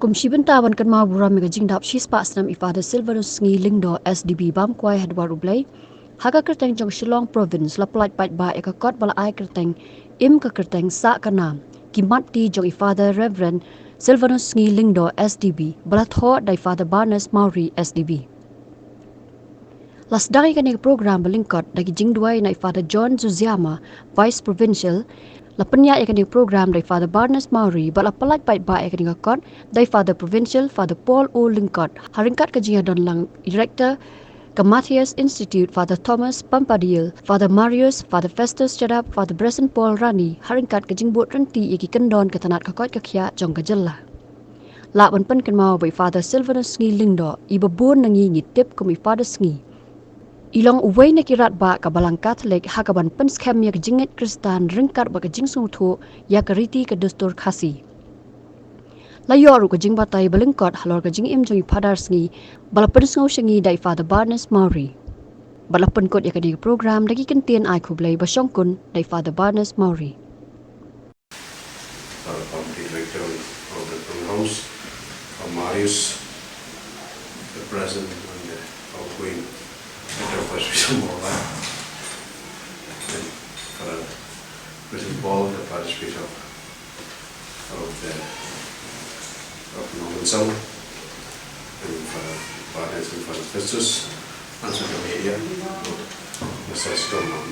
Kumshibenta wan kan ma buram mega jingdap shis pa snam ifada Silvanus ngi lingdo SDB bam kwai hadwar ublay haga kerteng jong Shillong province la plat pat ba ekakot bala ai kerteng im ka kerteng sa kanam kimat ti jong ifada Reverend Silvanus ngi lingdo SDB bala tho dai father Barnes Mauri SDB las dai kan program balingkot dagi jingduai na ifada John Zuziama Vice Provincial la penya ikan program dai Father Barnes Mauri bala palat pai ba ikan kot dai Father Provincial Father Paul O Lingkot haringkat kajia don lang Director Matthias Institute Father Thomas Pampadil Father Marius Father Festus Chadap Father Bresson Paul Rani haringkat kajing buat renti iki kendon ketanat kakot kakya jong kajella la wan pen kan mau bai Father Silvanus ngi lingdo iba bun nangi ngitip kumi Father ngi Ilong uway na kirat ba kabalang Catholic hakaban penskam ya kejinget Kristan ringkat ba kejing sungtu ya keriti ke dustur khasi. Layor kejing batai balengkot halor kejing im jongi padars ngi bala penskau shengi dai Father Barnes Mauri. Bala penkot ya kedi program dagi kentien ai kublai basyongkun dai Father Barnes Mauri. Director of the House, Marius, the present and the outgoing. Some more and for President Paul, the parish bishop of Northern Sound, and for Barnes and for Festus, and for the media, Mr. Storm on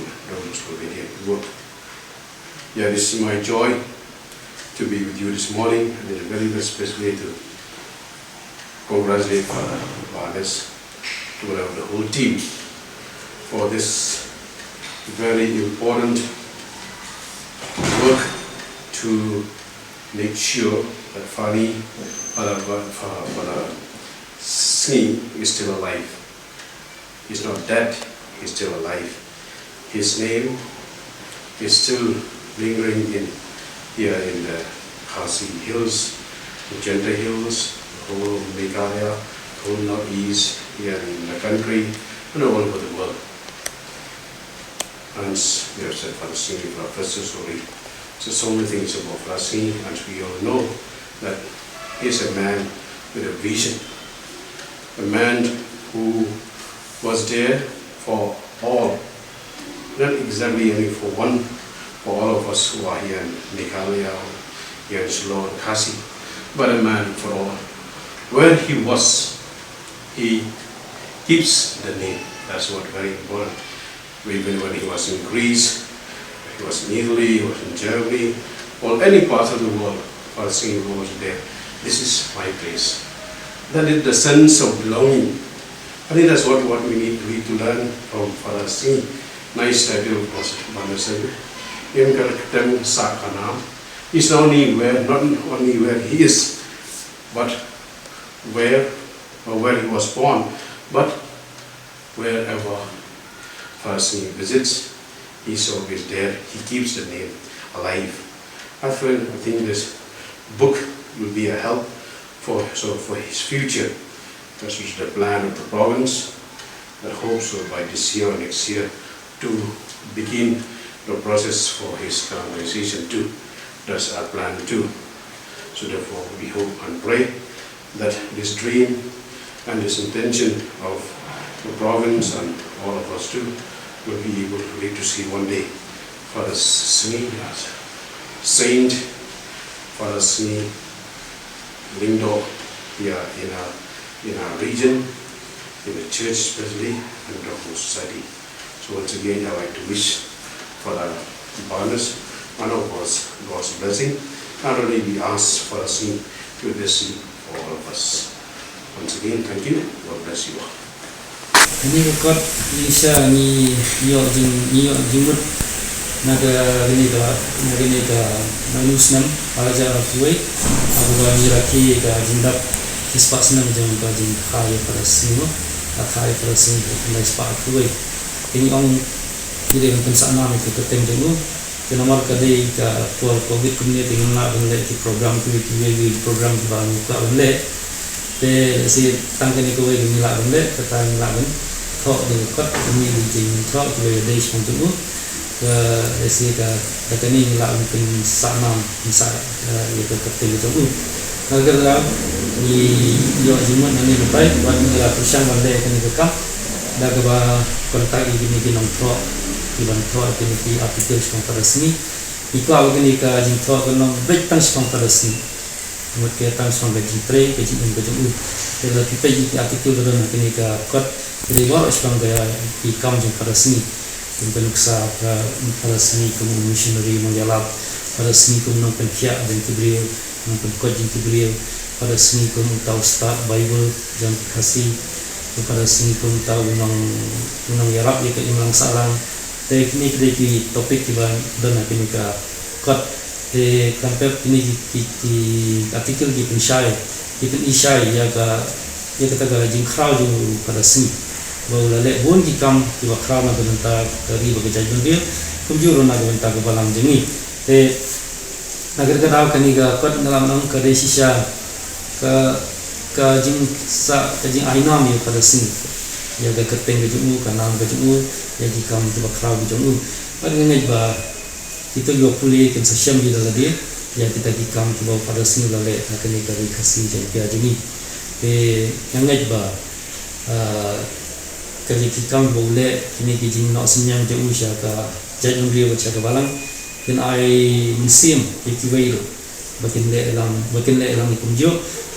School Media work. Yeah, this is my joy to be with you this morning, and in a very, very special way to congratulate Father Barnes to the whole team for this very important work to make sure that Fani Singh is still alive. He's not dead, he's still alive. His name is still lingering here in the Khasi Hills, the Genta Hills, the whole Meghalaya, the whole northeast, here in the country, and all over the world. And we have said Father Singh, for Festus, so many things about Father Singh, and we all know that he is a man with a vision, a man who was there for all, not exactly only for one, for all of us who are here in Meghalaya, here in Shillong and Khasi, but a man for all. Where he was, he keeps the name. That's what very important. Even when he was in Greece, he was in Italy, he was in Germany, or any part of the world, Father Singh was there. This is my place. That is the sense of belonging. I think that's what we need to learn from Father Singh. Nice title was Manasai. It's not only where he is, but where he was born, but wherever Father Singh visits, he's always there. He keeps the name alive. I think this book will be a help for his future. That's the plan of the province. I hope so by this year or next year to begin the process for his canonization too. That's our plan too. So therefore we hope and pray that this dream and this intention of the province and all of us too will be able to see one day Father Singh as saint, Father Singh Lingdo here in our region, in the church especially, and the whole society. So once again I like to wish Father Barnes and of course God's blessing. Not only we ask Father Singh to bless you for all of us. Once again, thank you. God bless you all. Ini kot Lisa ni yo jingmut naga ni da manusnam alaja tuai aku ba ni rakhi da jindap kispasnam jang ba jing khai parasimo khai parasimo na spa tuai ini ong ide kan sana mi ke tem denu kenamar kadai ka pol covid community ngna benle ki program ki program ba ka benle te si tangkani ko we ni la benle ta ni la ben thọ được cấp như trình thọ về đây trong trung quốc để si cái này là một tình xã nam xã như cái cấp tình trung quốc Agar ni yo jimut nani lepai buat ngela pisang bande kan ke daga ba kontak ini ginong tro iban tro ini artikel song pada sini iku awak ni ka jing tro kan break tang song pada sini buat ke tang song gaji tre gaji in gaji u kalau kita ini artikel dalam ni ka kot jadi baru song gaya di kam jing pada sini untuk nuksa pada sini kamu missionary menjalap pada sini kamu nong penkia dan kibriu nong penkot jing kibriu pada sini kamu tahu start Bible jangan kasih pada sini kamu tahu unang yarap ya ke imang salang teknik dari topik tiba dan nanti mereka kat kampet ini di artikel di pensyai ya kata jing crowd pada sini bahawa lelek pun jikam tiba crowd nak bentar dari bagi jajan dia kumjur nak bentar ke balang jengi nagar kata kan iga kat dalam nang kade sisa ke jing aina mi pada sini ya ke keteng ke jumu kanam ke jumu ya jikam tiba crowd ke jumu pada ngai ba kita yo pulih kan sesiam di dalam dia ya kita jikam tiba pada sini lelek nak ni dari kasih jadi jengi yang ngai ba kerja kita boleh kini kijing nak senyang jauh siapa jadi beliau baca kebalang dan ai musim ikiwai bakin le elang ikumjo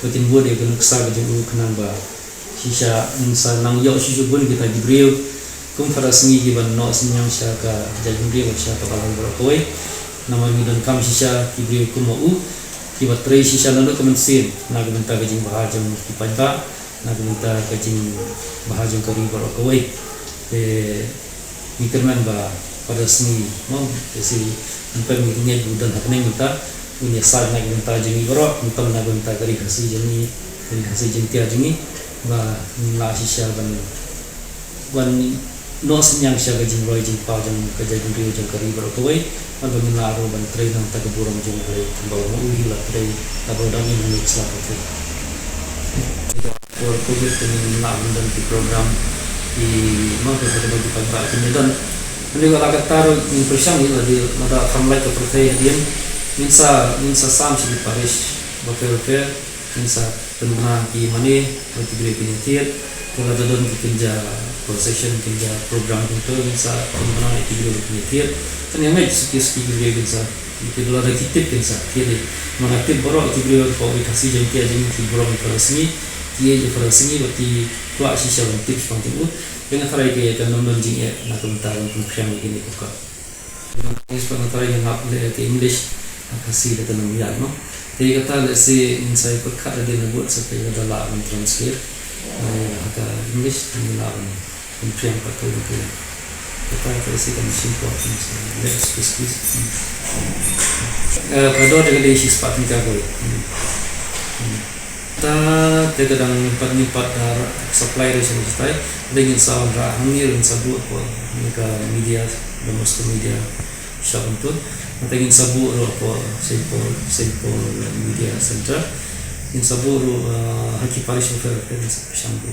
bakin buat dia kena kesal jauh kenang ba sisa insan nang yau sisa pun kita diberiu kum pada sengi giban nak senyang siapa jadi beliau baca kebalang berkoi nama midan kam sisa diberiu kum mau kibat tray sisa lalu kemensin nak minta kijing bahajam kipada nak minta kajing bahajang kari baru kawai mikirman ba pada seni mau si sampai mikirnya budan hakne minta punya sal nak minta jengi baru minta minta kari kasih jengi tia jengi ba la sisa ban nos yang sia kajing roi jing pa jang kajing rio jang kari baru kawai ban minla ro ban tray nang ta keburang jang kari bawa mau hilang tray baru dami ni selapa for COVID ini nak dan di program di mana kita bagi pagi ini dan kalau kita taruh di persang ini ada kamlek ke percaya dia minsa sam sih di Paris bakal minsa pengguna di mana bagi beri penyetiat kalau ada don kerja procession kerja program itu minsa pengguna di beri penyetiat kan yang lain sikit beri minsa itu dulu ada kitip minsa kiri mana kitip baru di beri kalau kasih jengki aja di program resmi dia juga sini berarti kuat sisa tips penting dengan cara itu kan non jing nak bentar untuk krem ini buka ini sebenarnya yang nak le ke English kasih data nama no jadi kata lesi saya perkat ada buat supaya ada lah mentranslate agak English dengan krem pakai itu kita kasih kan simple let's please kalau dengan isi seperti apa ta kadang nipat supply ration stay dengan sawan ra hangir sabu ko nika media domestic media shop itu dengan sabu ro ko simple media center in sabu ro haki parish ko ka sambu